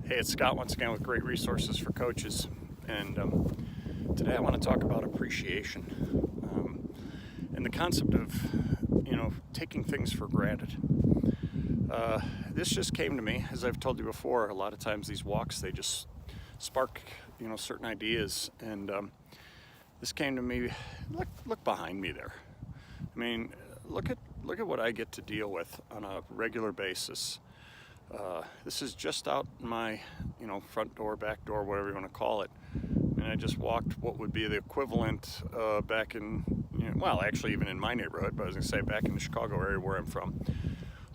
Hey, it's Scott once again with Great Resources for Coaches, and today I want to talk about appreciation and the concept of, taking things for granted. This just came to me, as I've told you before. A lot of times these walks, they just spark, certain ideas, and this came to me. Look behind me there. I mean, look at what I get to deal with on a regular basis. This is just out my, front door, back door, whatever you want to call it. And I just walked what would be the equivalent back in, actually even in my neighborhood, but I was going to say back in the Chicago area where I'm from,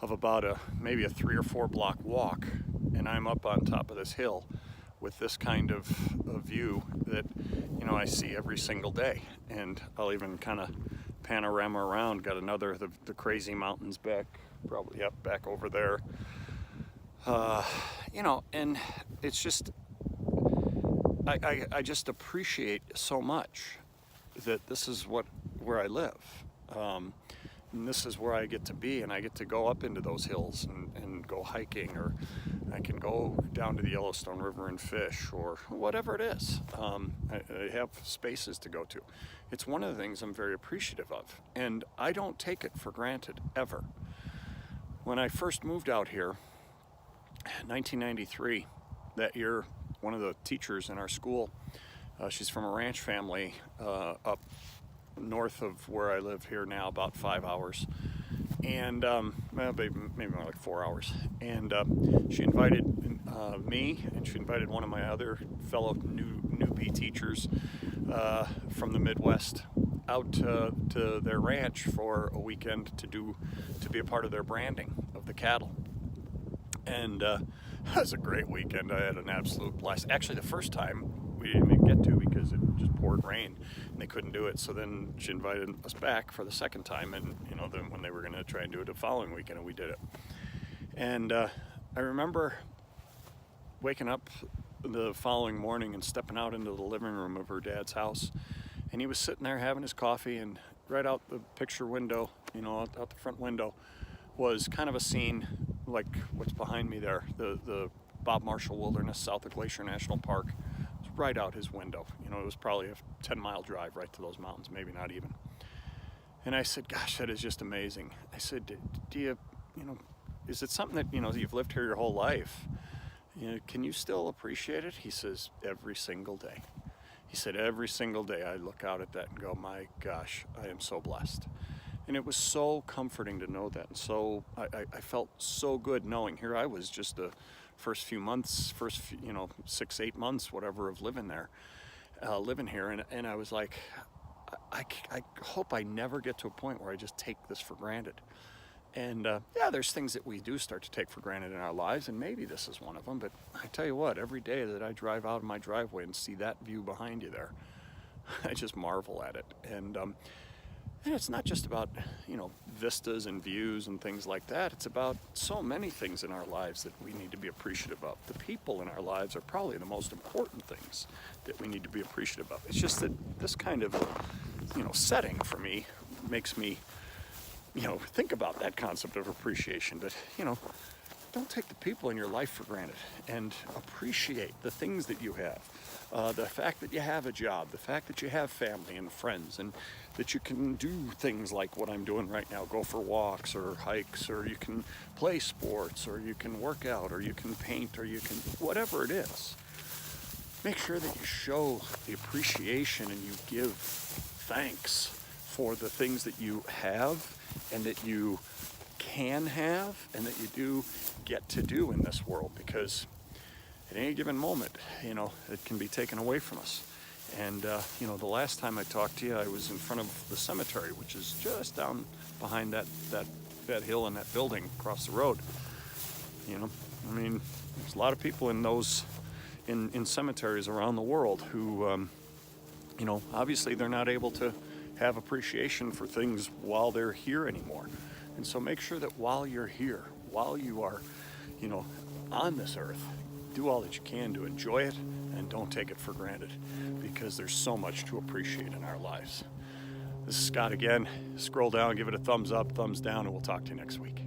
of about maybe a 3 or 4 block walk. And I'm up on top of this hill with this kind of view that, I see every single day. And I'll even kind of panorama around, got another, the crazy mountains back, probably up back over there. And it's just, I just appreciate so much that this is where I live. And this is where I get to be, and I get to go up into those hills and go hiking, or I can go down to the Yellowstone River and fish, or whatever it is. I have spaces to go to. It's one of the things I'm very appreciative of, and I don't take it for granted, ever. When I first moved out here, 1993, that year, one of the teachers in our school, she's from a ranch family up north of where I live here now, about 5 hours, and maybe more like 4 hours. And she invited me, and she invited one of my other fellow newbie teachers from the Midwest out to their ranch for a weekend to be a part of their branding of the cattle. And it was a great weekend. I had an absolute blast. Actually, the first time we didn't even get to because it just poured rain and they couldn't do it. So then she invited us back for the second time, and then when they were going to try and do it the following weekend, and we did it. And I remember waking up the following morning and stepping out into the living room of her dad's house, and he was sitting there having his coffee, and right out the picture window, out the front window, was kind of a scene like what's behind me there, the Bob Marshall Wilderness south of Glacier National Park. It was right out his window. It was probably a 10-mile drive right to those mountains, maybe not even. And I said, gosh, that is just amazing. I said, do you, is it something that, you've lived here your whole life? Can you still appreciate it? He says, every single day. He said, every single day I look out at that and go, my gosh, I am so blessed. And it was so comforting to know that. And so I felt so good knowing here I was just the first few months, 6, 8 months, whatever, of living there, living here. And I was like, I hope I never get to a point where I just take this for granted. And there's things that we do start to take for granted in our lives, and maybe this is one of them. But I tell you what, every day that I drive out of my driveway and see that view behind you there, I just marvel at it. And it's not just about, vistas and views and things like that. It's about so many things in our lives that we need to be appreciative of. The people in our lives are probably the most important things that we need to be appreciative of. It's just that this kind of, setting for me makes me, think about that concept of appreciation. But, don't take the people in your life for granted, and appreciate the things that you have. The fact that you have a job, the fact that you have family and friends, and that you can do things like what I'm doing right now, go for walks or hikes, or you can play sports, or you can work out, or you can paint, or you can, whatever it is. Make sure that you show the appreciation and you give thanks for the things that you have and that you can have and that you do get to do in this world, because at any given moment, it can be taken away from us. And, the last time I talked to you, I was in front of the cemetery, which is just down behind that hill and that building across the road. There's a lot of people in those, in cemeteries around the world who, obviously they're not able to have appreciation for things while they're here anymore. And so make sure that while you're here, while you are, on this earth, do all that you can to enjoy it, and don't take it for granted, because there's so much to appreciate in our lives. This is Scott again. Scroll down, give it a thumbs up, thumbs down, and we'll talk to you next week.